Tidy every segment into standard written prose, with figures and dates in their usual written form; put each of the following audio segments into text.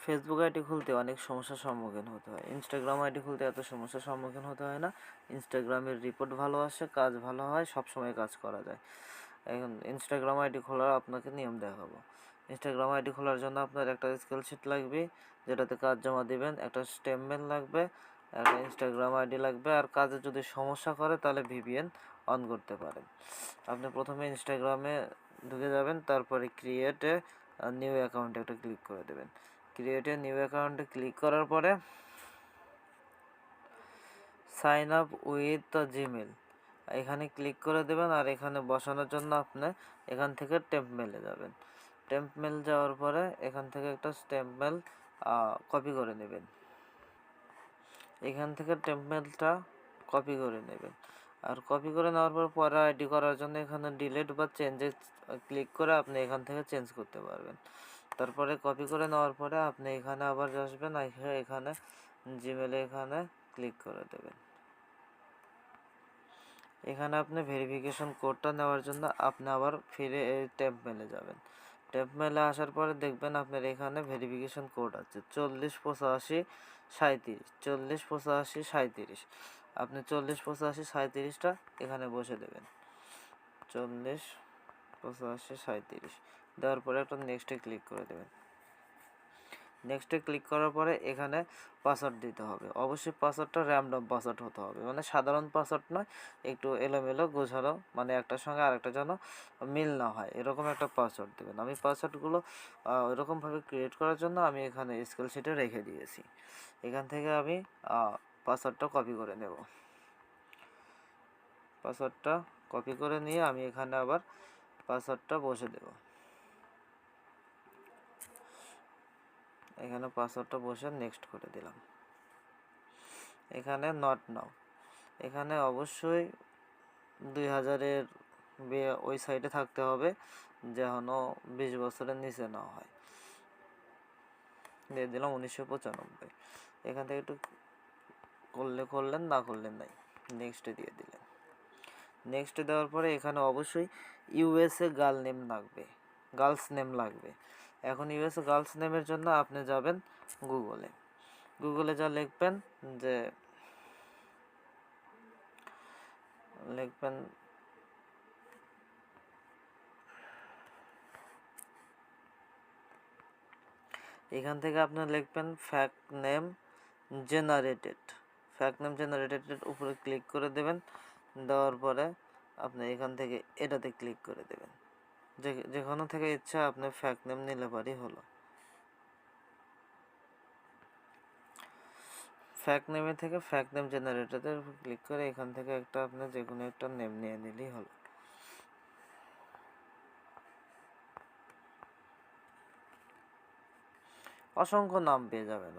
Facebook ID খুলতে অনেক সমস্যার সম্মুখীন হতে হয়। ইনস্টাগ্রাম আইডি খুলতে এত সমস্যার সম্মুখীন হতে হয় না। ইনস্টাগ্রামের রিপোর্ট ভালো আসে, কাজ ভালো হয়, সবসময় কাজ করা যায়। এখন ইনস্টাগ্রাম আইডি খোলার আপনাকে নিয়ম দেখাবো। ইনস্টাগ্রাম আইডি খোলার জন্য আপনার একটা স্কেল শিট লাগবে, যেটাতে কাজ জমা দিবেন, একটা স্টেম মেল লাগবে, একটা ইনস্টাগ্রাম আইডি লাগবে, আর কাজে যদি সমস্যা করে তাহলে ভিপিএন অন করতে পারেন। আপনি প্রথমে ইনস্টাগ্রামে ঢুকে যাবেন, তারপরে ক্রিয়েটে নিউ অ্যাকাউন্টে একটা ক্লিক করে দেবেন। ক্রিয়েটে নিউ অ্যাকাউন্টে ক্লিক করার পরে sign up with the Gmail এখানে ক্লিক করে দেবেন। আর এখানে বসানোর জন্য আপনি এখান থেকে টেম্প মেলে যাবেন। টেম্প মেল যাওয়ার পরে এখান থেকে একটা স্টেম্প মেল কপি করে নেবেন। এখান থেকে টেম্প মেলটা কপি করে নেবেন। আর কপি করে নেওয়ার পর পরে আইডি করার জন্য এখানে ডিলিট বা চেঞ্জে ক্লিক করে আপনি এখান থেকে চেঞ্জ করতে পারবেন। তারপরে কপি করে নেওয়ার পরে আপনি এখানে আবার আসবেন, এখানে জিমেলে এখানে ক্লিক করে দেবেন। এখানে আপনি ভেরিফিকেশন কোডটা নেওয়ার জন্য আপনি আবার ফিরে এই ট্যাব মেলে যাবেন। ট্যাব মেলে আসার পরে দেখবেন আপনার এখানে ভেরিফিকেশন কোড আছে 408537, 408537। আপনি 408537টা এখানে বসে দেবেন। 408537 দেওয়ার পরে একটা নেক্সটে ক্লিক করে দেবেন। নেক্সটে ক্লিক করার পরে এখানে পাসওয়ার্ড দিতে হবে। অবশ্যই পাসওয়ার্ডটা র্যান্ডম পাসওয়ার্ড হতে হবে, মানে সাধারণ পাসওয়ার্ড নয়, একটু এলোমেলো গোছালো, মানে একটার সঙ্গে আরেকটা যেন মিল না হয়, এরকম একটা পাসওয়ার্ড দেবেন। আমি পাসওয়ার্ডগুলো ওইরকমভাবে ক্রিয়েট করার জন্য আমি এখানে স্কেল শিটে রেখে দিয়েছি। এখান থেকে আমি পাসওয়ার্ডটা কপি করে নেব। পাসওয়ার্ডটা কপি করে নিয়ে আমি এখানে আবার পাসওয়ার্ডটা বসে দেব। এখানে পাসওয়ার্ডটা বসে নেক্সট করে দিলাম। এখানে নট নাও, এখানে অবশ্যই 2000-এর ওই সাইডে থাকতে হবে, যেন 20 বছরের নিচে না হয়। দিয়ে দিলাম 1995। এখান থেকে একটু করলেন, না করলেন নাই, নেক্সটে দিয়ে দিলেন। নেক্সটে দেওয়ার পরে এখানে অবশ্যই ইউএসএ গার্লস নেম লাগবে। এখন ইউএসএ গার্লস নেমের জন্য আপনি যাবেন গুগলে যা লিখবেন এখান থেকে আপনি লিখবেন ফ্যাক্ট নেম জেনারেটেড উপরে ক্লিক করে দেবেন। দেওয়ার পরে আপনি এখান থেকে এটাতে ক্লিক করে দেবেন। যেখানে থেকে ইচ্ছা আপনি ফ্যাক্ট নেম নিলে পারি হলো। ফ্যাক্ট নেমে থেকে ফ্যাক্ট নেম জেনারেটরের উপর ক্লিক করে এখান থেকে একটা আপনি যে কোনো একটা নেম নিয়ে নিলেই হলো। অসংখ্য নাম পেয়ে যাবেন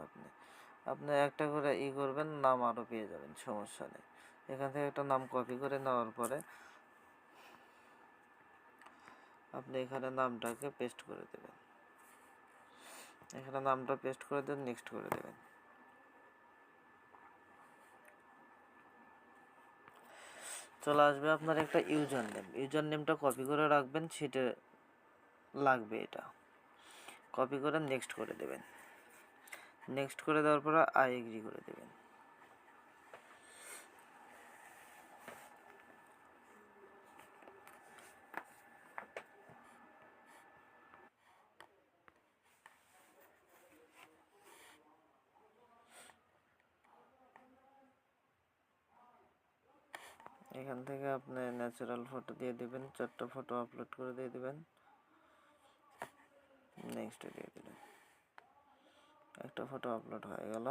আপনি একটা করে করবেন, নাম আরও পেয়ে যাবেন, সমস্যা নেই। এখান থেকে একটা নাম কপি করে নেওয়ার পরে আপনি এখানে নামটাকে পেস্ট করে দেবেন। এখানে নামটা পেস্ট করে দেন, নেক্সট করে দেবেন। চলে আসবে আপনার একটা ইউজার নেমটা কপি করে রাখবেন, সেটা লাগবে। এটা কপি করে নেক্সট করে দেবেন। নেক্সট করে দেওয়ার পরে আই এগ্রি করে দেবেন। এখান থেকে আপনি ন্যাচারাল ফটো দিয়ে দিবেন, 4টা ফটো আপলোড করে দিয়ে দিবেন, নেক্সট দিয়ে দিলেন। একটা ফটো আপলোড হয়ে গেল।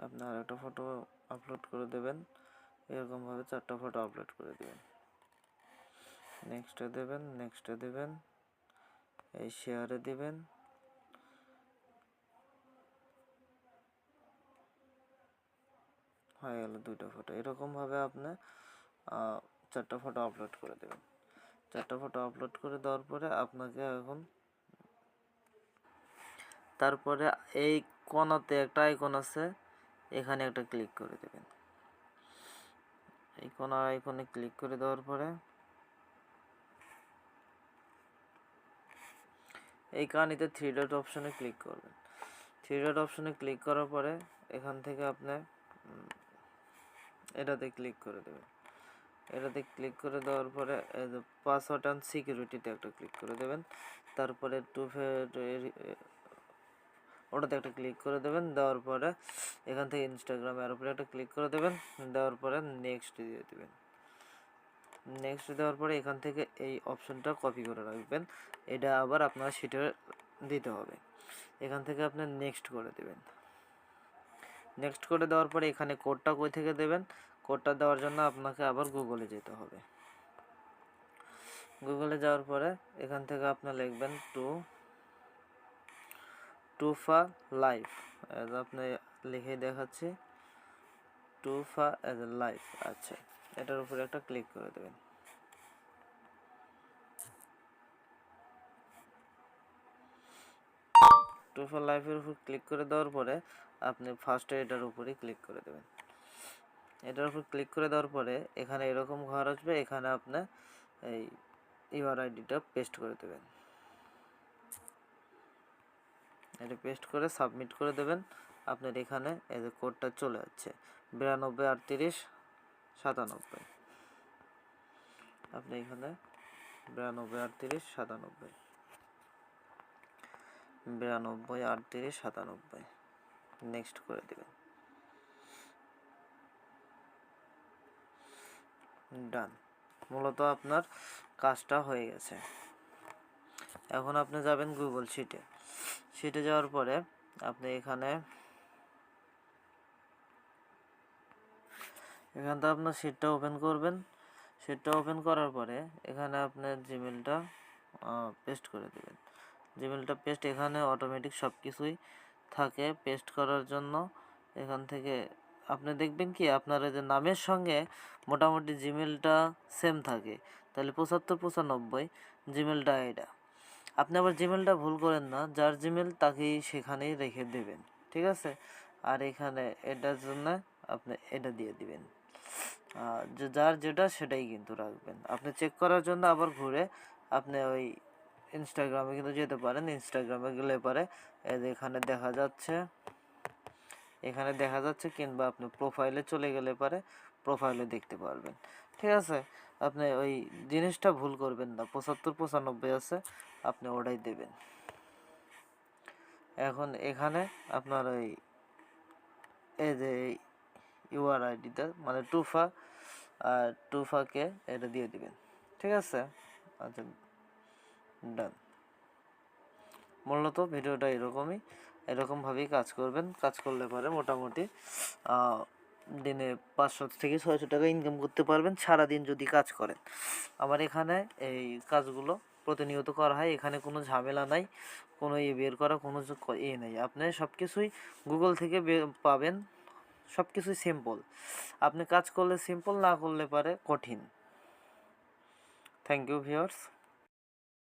আপনি আর একটা ফটো আপলোড করে দেবেন, এরকমভাবে 4টা ফটো আপলোড করে দেবেন। নেক্সটে দেবেন, এই শেয়ারে দিবেন, হয়ে গেল 2টা ফটো। এরকমভাবে আপনি 4টা ফটো আপলোড করে দেবেন। 4টা ফটো আপলোড করে দেওয়ার পরে আপনাকে এখন তারপরে এই কোণাতে একটা আইকন আছে, এখানে একটা ক্লিক করে দেবেন। এই কোণার আইকনে ক্লিক করে দেওয়ার পরে এই কাহিনিতে থ্রি ডট অপশনে ক্লিক করবেন। থ্রি ডট অপশনে ক্লিক করার পরে এখান থেকে আপনি এটাতে ক্লিক করে দেবেন। এটাতে ক্লিক করে দেওয়ার পরে পাসওয়ার্ড অ্যান্ড সিকিউরিটিতে একটা ক্লিক করে দেবেন। তারপরে ওটাতে একটা ক্লিক করে দেবেন। দেওয়ার পরে এখান থেকে ইনস্টাগ্রাম এর উপরে একটা ক্লিক করে দেবেন। দেওয়ার পরে নেক্সট দিয়ে দেবেন। নেক্সট দেওয়ার পরে এখান থেকে এই অপশনটা কপি করে রাখবেন। এটা আবার আপনার শিটে দিতে হবে। এখান থেকে আপনি নেক্সট করে দেবেন। নেক্সট করে দেওয়ার পরে এখানে কোডটা কই থেকে দেবেন, কোডটা দেওয়ার জন্য আপনাকে আবার গুগলে যেতে হবে। গুগলে যাওয়ার পরে এখান থেকে আপনি লিখবেন টুফা লাইফ, আপনি লিখে দেখাচ্ছি টুফা এজ এ লাইফ। আচ্ছা, এটার উপরে একটা ক্লিক করে দেবেন। টুফা লাইফের উপর ক্লিক করে দেওয়ার পরে আপনি ফার্স্টে এটার উপরেই ক্লিক করে দেবেন। এটার উপর ক্লিক করে দেওয়ার পরে এখানে এরকম ঘর আসবে, এখানে আপনি এই ইউআরআইডিটা পেস্ট করে দেবেন। এটা পেস্ট করে সাবমিট করে দেবেন। আপনার এখানে এই যে কোডটা চলে যাচ্ছে 923897। আপনি এখানে 923897 923897 নেক্সট করে দেবেন। ডান। মূলত আপনার কাজটা হয়ে গেছে। এখন আপনি যাবেন গুগল শিটে। শিটে যাওয়ার পরে আপনি এখানে থেকে আপনার শিটটা ওপেন করবেন। শিটটা ওপেন করার পরে এখানে আপনার জিমেলটা পেস্ট করে দেবেন। জিমেলটা পেস্ট এখানে অটোমেটিক সব কিছুই থাকে পেস্ট করার জন্য। এখান থেকে আপনি দেখবেন কি আপনার এই যে নামের সঙ্গে মোটামুটি জিমেলটা সেম থাকে, তাহলে 7595 জিমেলটা এটা। আপনি আবার জিমেলটা ভুল করেন না, যার জিমেল তাকেই সেখানেই রেখে দেবেন, ঠিক আছে। আর এখানে এটার জন্য আপনি এটা দিয়ে দিবেন, যার যেটা সেটাই কিন্তু রাখবেন। আপনি চেক করার জন্য আবার ঘুরে আপনি ওই ইনস্টাগ্রামে কিন্তু যেতে পারেন। ইনস্টাগ্রামে গেলে পরে এখানে দেখা যাচ্ছে কিংবা আপনি প্রোফাইলে চলে গেলে পরে প্রোফাইলে দেখতে পারবেন, ঠিক আছে। আপনি ওই জিনিসটা ভুল করবেন না, 7595 আছে, আপনি ওটাই দেবেন। এখন এখানে আপনার ওই এই যে ইউআরআইডিটা মানে টুফাকে এটা দিয়ে দিবেন, ঠিক আছে। আচ্ছা, ডান। মূলত ভিডিওটা এরকমভাবেই কাজ করবেন। কাজ করলে পরে মোটামুটি দিনে 500 থেকে 600 টাকা ইনকাম করতে পারবেন সারাদিন যদি কাজ করেন। আমার এখানে এই কাজগুলো প্রতিনিয়ত করা হয়, এখানে কোনো ঝামেলা নাই, কোনো বের করা কোনো নেই। আপনি সব কিছুই গুগল থেকে পাবেন, সব কিছুই সিম্পল। আপনি কাজ করলে সিম্পল, না করলে পারে কঠিন। Thank you viewers.